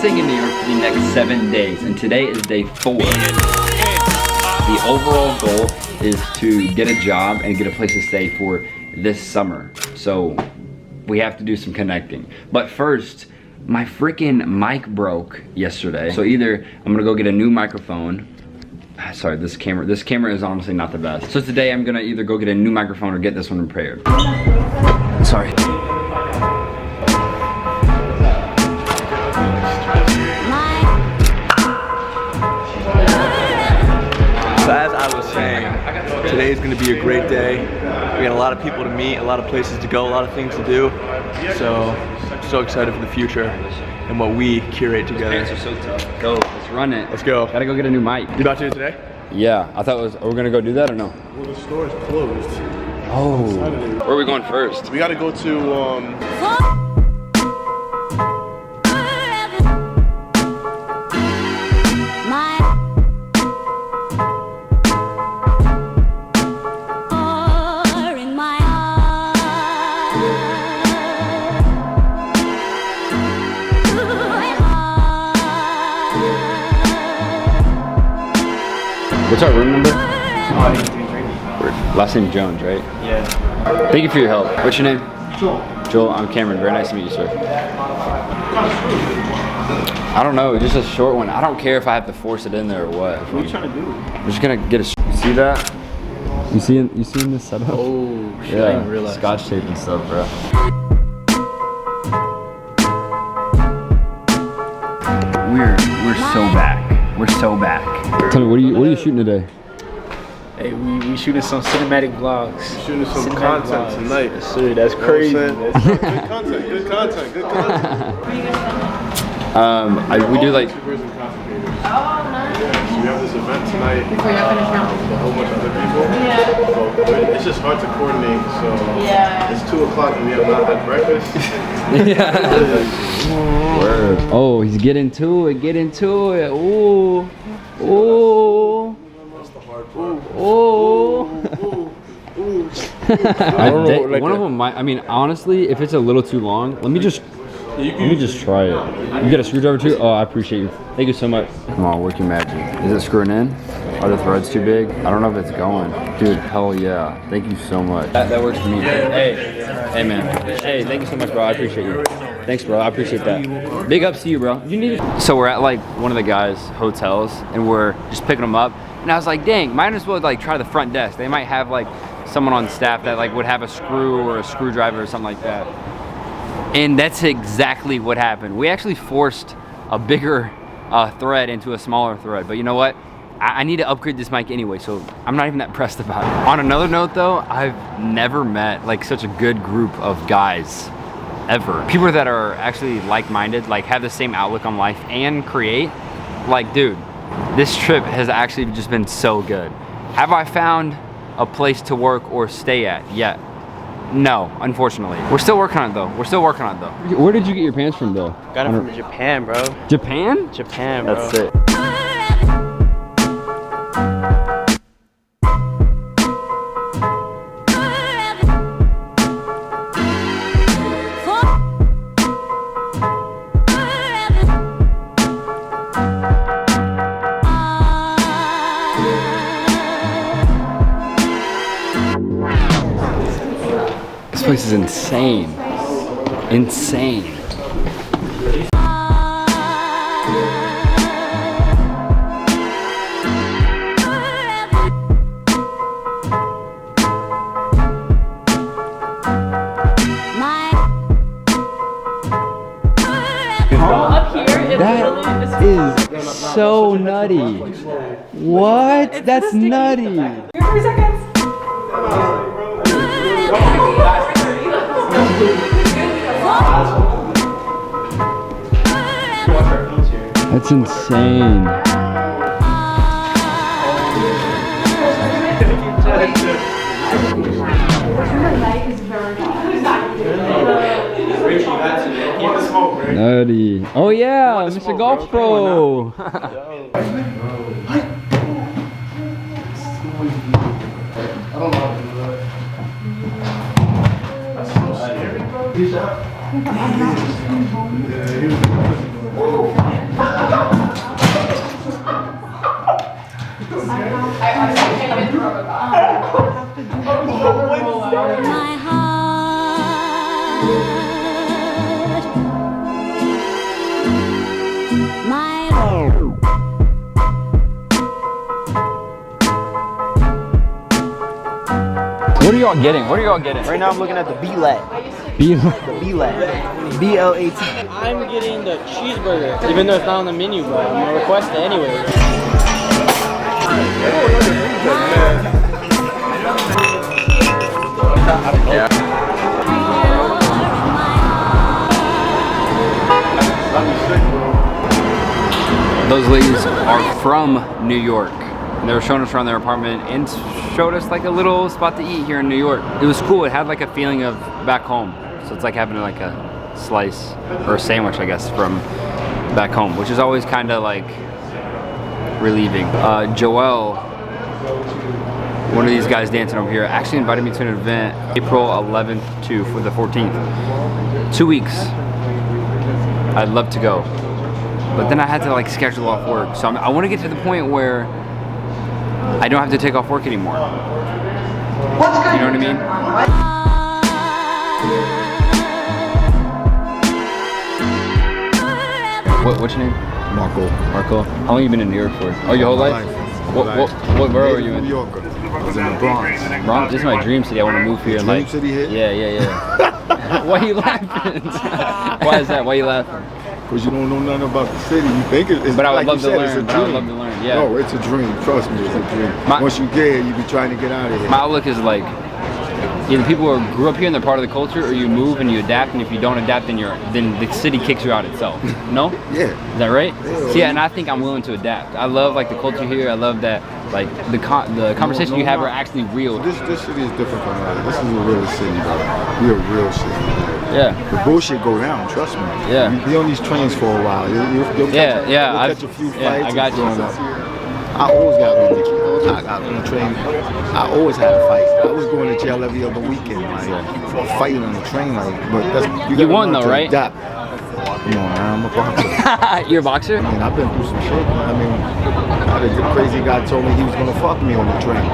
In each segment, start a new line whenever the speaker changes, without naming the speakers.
staying in New York for the next 7 days, and today is day 4. The overall goal is to get a job and get a place to stay for this summer. So we have to do some connecting. But first, my freaking mic broke yesterday. So either I'm gonna go get a new microphone. Sorry, this camera is honestly not the best. So today I'm gonna either go get a new microphone or get this one repaired. Sorry.
So as I was saying, today is going to be a great day. We got a lot of people to meet, a lot of places to go, a lot of things to do. So excited for the future and what we curate together.
Pants are so tough. Go, let's run it.
Let's go.
Gotta go get a new mic.
You about to do it today?
Yeah, I thought are we gonna go do that or no?
Well, the store is closed.
Oh. Where are we going first?
We gotta go to,
What's our room number? Last name Jones, right?
Yeah.
Thank you for your help. What's your name?
Joel.
Joel, I'm Cameron. Very nice to meet you, sir. I don't know, just a short one. I don't care if I have to force it in there or what.
What are you trying to do?
I'm just gonna get a. You see that? You seeing this setup?
Oh, shit,
yeah,
I didn't realize.
Scotch tape and stuff, bro. We're so back. We're so back. Tell me, what are you shooting today?
Hey, we shooting some cinematic vlogs.
we're shooting some content tonight.
Yes, sir, that's crazy.
Good content.
We do like.
YouTubers and content creators. Oh, nice. We have this event tonight with a whole bunch of other people. Yeah. So it's just hard to coordinate. So it's 2 o'clock and we have not had breakfast.
Yeah. Word. Oh, he's getting to it. Ooh. Ooh.
That's the hard part.
Ooh.
I don't know, like
one of them might. I mean, honestly, if it's a little too long, let me just try it. You got a screwdriver too? Oh, I appreciate you. Thank you so much. Come on, work your magic. Is it screwing in? Are the threads too big? I don't know if it's going. Dude, hell yeah. Thank you so much. That works for me. Hey man. Hey, thank you so much, bro. I appreciate you. Thanks, bro. I appreciate that. Big ups to you, bro. You need it. So we're at like one of the guys' hotels and we're just picking them up. And I was like, dang, might as well like try the front desk. They might have like someone on staff that like would have a screw or a screwdriver or something like that. And that's exactly what happened. We actually forced a bigger thread into a smaller thread. But you know what? I need to upgrade this mic anyway, so I'm not even that pressed about it. On another note though, I've never met like such a good group of guys ever. People that are actually like-minded, like have the same outlook on life and create. Like, dude, this trip has actually just been so good. Have I found a place to work or stay at yet? No, unfortunately. We're still working on it though. Where did you get your pants from though?
Got it from Japan, bro.
Japan?
Japan, bro.
That's it. This place is insane. Insane. That is so nutty. What? That's nutty.
3 seconds.
That's insane. Nutty. Oh yeah, Mr. Golf Pro.
That's so scary.
My heart, my
What are y'all getting? What are y'all getting?
Right now I'm looking at the B-Lat.
B-Lat.
The B-Lat. B-L-A-T.
I'm getting the cheeseburger, even though it's not on the menu, but I'm gonna request it anyway.
Those ladies are from New York. And they were showing us around their apartment and showed us like a little spot to eat here in New York. It was cool. It had like a feeling of back home. So it's like having like a slice or a sandwich, I guess, from back home, which is always kind of like relieving. Joel, one of these guys dancing over here, actually invited me to an event April 11th for the 14th. 2 weeks. I'd love to go. But then I had to like schedule off work. So I want to get to the point where I don't have to take off work anymore. You know what I mean? What's your name?
Marco.
Marco. How long have you been in New York for? Oh, your whole life? What borough are you in?
New Yorker. I was in the Bronx.
Bronx? This is my dream city. I want to move here.
Dream city here?
Yeah. Why are you laughing? Why is that? Why are you laughing?
Because you don't know nothing about the city. You think it's
But I would
like
love
you
to
said,
learn.
it's a
But I would
dream.
love to learn. Yeah.
No, it's a dream. Trust me, it's a dream. Once you get here, you be trying to get out of here.
My outlook is like, either people who grew up here and they're part of the culture, or you move and you adapt, and if you don't adapt, then the city kicks you out itself. No?
Yeah.
Is that right?
Yeah.
So, yeah, and I think I'm willing to adapt. I love like the culture here. I love that like the conversation you have are actually real.
This city is different from others. This is a real city, bro. We're a real city.
Yeah.
The bullshit go down, trust me.
Yeah.
You be on these trains for a while. You'll
Yeah.
catch a few
Yeah,
fights.
I got you.
growing up. I always got on the train. I always had a fight. I was going to jail every other weekend, like for fighting on the train, like. But
You won though, right?
Adapt. Come on, man, I'm a boxer.
You're a boxer?
I mean, I've been through some shit. I mean, the crazy guy told me he was gonna fuck me on the train.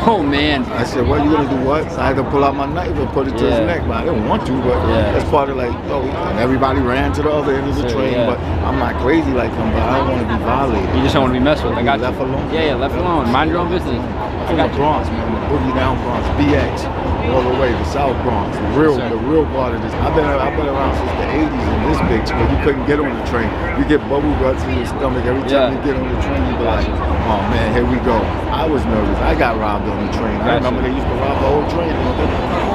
Oh man.
I said, "Well, you gonna do what?" So I had to pull out my knife and put it to his neck, but I didn't want to. But that's part of like, and everybody ran to the other end of the train.
yeah.
But I'm not crazy like him, but I don't want to be violated.
You just don't want to be messed with. I got
Left
you.
alone?
Yeah, left alone. Mind your own business. I
From
got
the
you.
Bronx, man, the boogie down Bronx, BX, all the way, the South Bronx, the real part of this. I've been around since the 80s in this bitch, but you couldn't get on the train. You get bubble guts in your stomach every time you get on the train. You be like, oh man, here we go. I was nervous. I got robbed on the train. I remember they used to rob the whole train.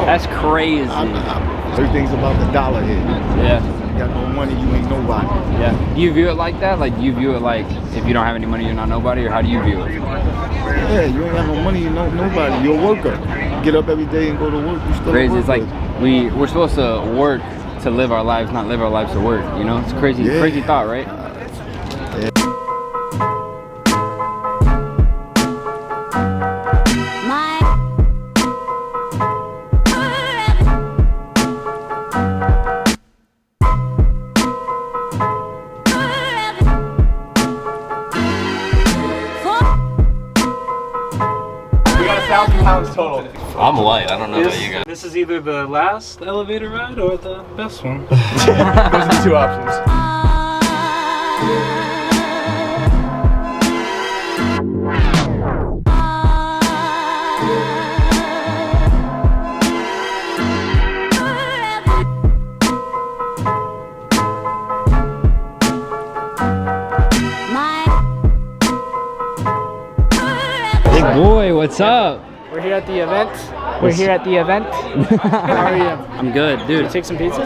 That's crazy.
Everything's about the dollar here.
Yeah.
You got no money, you ain't nobody.
Yeah. Do you view it like that? Like, do you view it like if you don't have any money, you're not nobody, or how do you view it?
Yeah, you ain't got no money, you know nobody. You're a worker. You get up every day and go to work. You still
Crazy.
a
It's like
worker.
we're supposed to work to live our lives, not live our lives to work. You know, it's crazy.
Yeah.
Crazy thought, right?
I'm light. I don't know about you guys.
This is either the last elevator ride or the best one.
Those are the two options.
Big boy, what's up?
We're here at the event. We're here at the event. How are you?
I'm good, dude.
Take some pizza?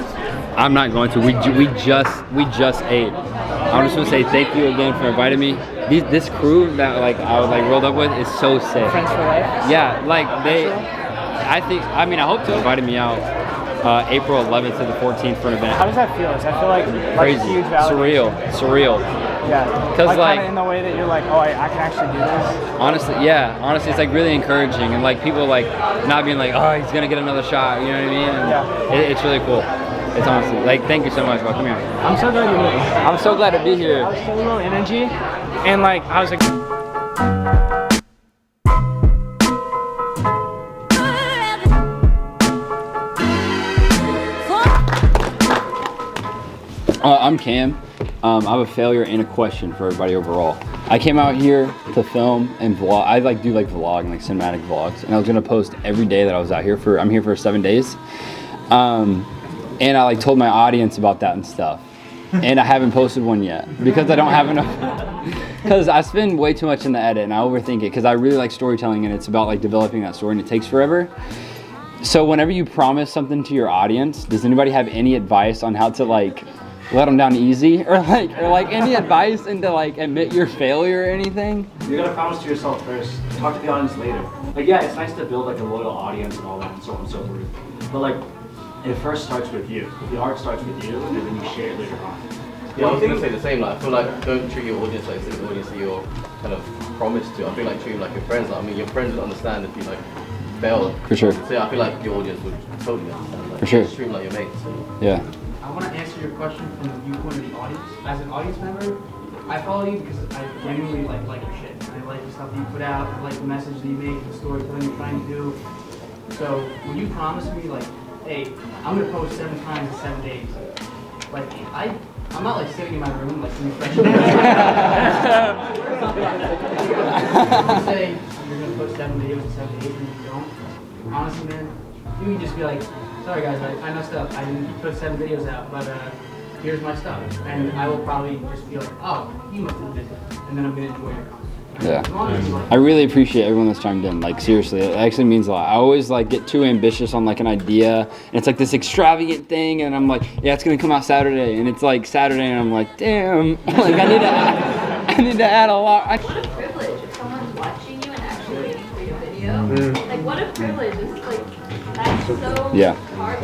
I'm not going to. We just ate. I just want to say thank you again for inviting me. This crew that like I was like rolled up with is so sick.
Friends for life?
Yeah, like I hope to invite me out April 11th to the 14th for an event.
How does that feel? Does that feel like
Crazy,
huge validation?
surreal.
Yeah.
'Cause, like,
kinda in the way that you're like, oh, I can actually do this.
Honestly, it's like really encouraging, and like people like not being like, oh, he's gonna get another shot. You know what I mean? And it's really cool. It's honestly, like, thank you so much, bro. Come here.
I'm so glad you're here.
I'm so glad to be here.
I was so low energy, and like I was like.
I'm Cam. I have a failure and a question for everybody overall. I came out here to film and vlog. I do vlog and like cinematic vlogs, and I was gonna post every day that I was out here for. I'm here for 7 days, and I like told my audience about that and stuff. And I haven't posted one yet because I don't have enough. Because I spend way too much in the edit and I overthink it. Because I really like storytelling and it's about like developing that story and it takes forever. So whenever you promise something to your audience, does anybody have any advice on how to like let them down easy or like any advice into like admit your failure or anything?
You gotta promise to yourself first. Talk to the audience later. Like, yeah, it's nice to build like a loyal audience and all that and so on and so forth. But like, it first starts with you. The art starts with you, and then you share it later on.
Yeah, I was gonna say the same. Like, I feel like don't treat your audience like it's the audience that you're kind of promised to. I feel like treat them like your friends. Like, I mean, your friends would understand if you like failed.
For sure.
So yeah, I feel like your audience would totally understand. Like,
For sure.
Treat them like your mates. So.
Yeah.
I want to answer your question from the viewpoint of the audience. As an audience member, I follow you because I genuinely like your shit. I like the stuff that you put out. I like the message that you make, the storytelling you're trying to do. So when you promise me like, hey, I'm gonna post 7 times in 7 days, like I'm not like sitting in my room like refreshing. You say you're gonna post 7 videos in 7 days and you don't. Honestly, man, you can just be like, sorry guys, I messed up. I didn't put 7 videos out, but here's my stuff. And I will probably just be like, oh, he must have did it. And then I'm gonna enjoy your content.
Yeah. I really appreciate everyone that's chimed in. Like seriously, it actually means a lot. I always like get too ambitious on like an idea and it's like this extravagant thing and I'm like, yeah, it's gonna come out Saturday and it's like Saturday and I'm like, damn, like I need to add a lot.
What a privilege if someone's watching you and actually waiting for your video. Like what a privilege. This is like that's so hard.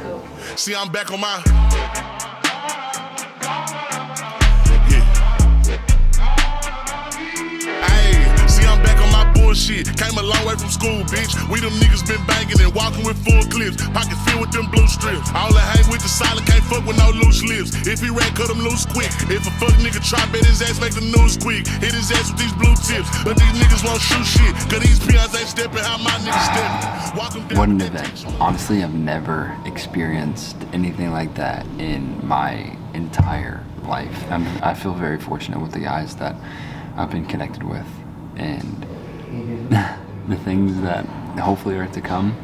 So.
See, I'm back on my bullshit. Came a long way from school, bitch. We them niggas been banging and walking with full clips. Pocket filled with them blue strips. All I hang with the solid, can't fuck with no loose lips. If he ran, cut him loose quick. If a fuck nigga try, bet his ass make the news quick. Hit his ass with these blue tips. But these niggas won't shoot shit. Cause these peons ain't stepping how my niggas stepping. Walk them down.
What an event. Honestly, I've never experienced anything like that in my entire life. I feel very fortunate with the guys that I've been connected with. And the things that hopefully are to come,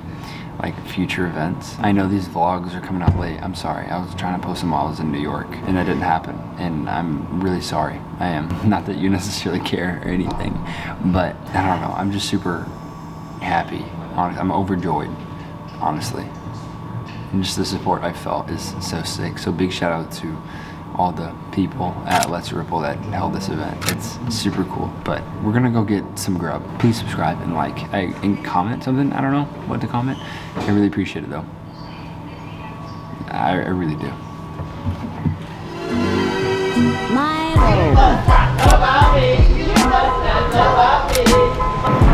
like future events. I know these vlogs are coming out late. I'm sorry. I was trying to post them while I was in New York and that didn't happen. And I'm really sorry. I am. Not that you necessarily care or anything, but I don't know. I'm just super happy. I'm overjoyed, honestly. And just the support I felt is so sick. So big shout out to all the people at Let's Ripple that held this event. It's super cool, but we're gonna go get some grub. Please subscribe and like, and comment something. I don't know what to comment. I really appreciate it though. I really do.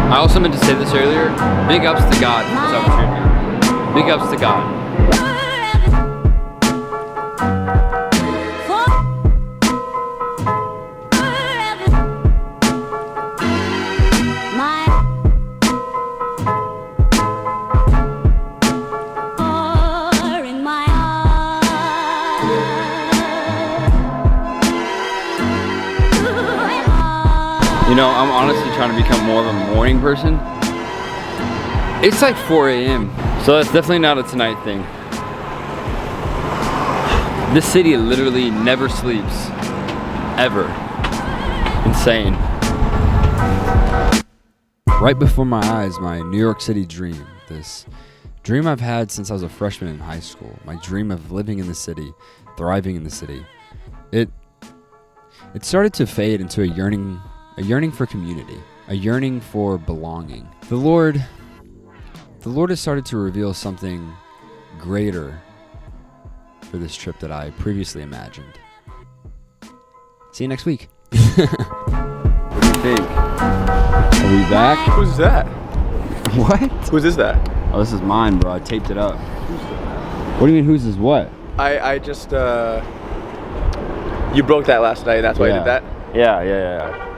I also meant to say this earlier. Big ups to God for this opportunity. Big ups to God. You know, I'm honestly trying to become more of a morning person. It's like 4 a.m. So that's definitely not a tonight thing. This city literally never sleeps. Ever. Insane. Right before my eyes, my New York City dream. This dream I've had since I was a freshman in high school. My dream of living in the city, thriving in the city. It started to fade into a yearning for community, a yearning for belonging. The Lord has started to reveal something greater for this trip that I previously imagined. See you next week. What do you think? Are we back?
Who's that?
What?
Whose is that?
Oh, this is mine, bro. I taped it up. What do you mean whose is what?
I just, you broke that last night, that's why I did that?
Yeah.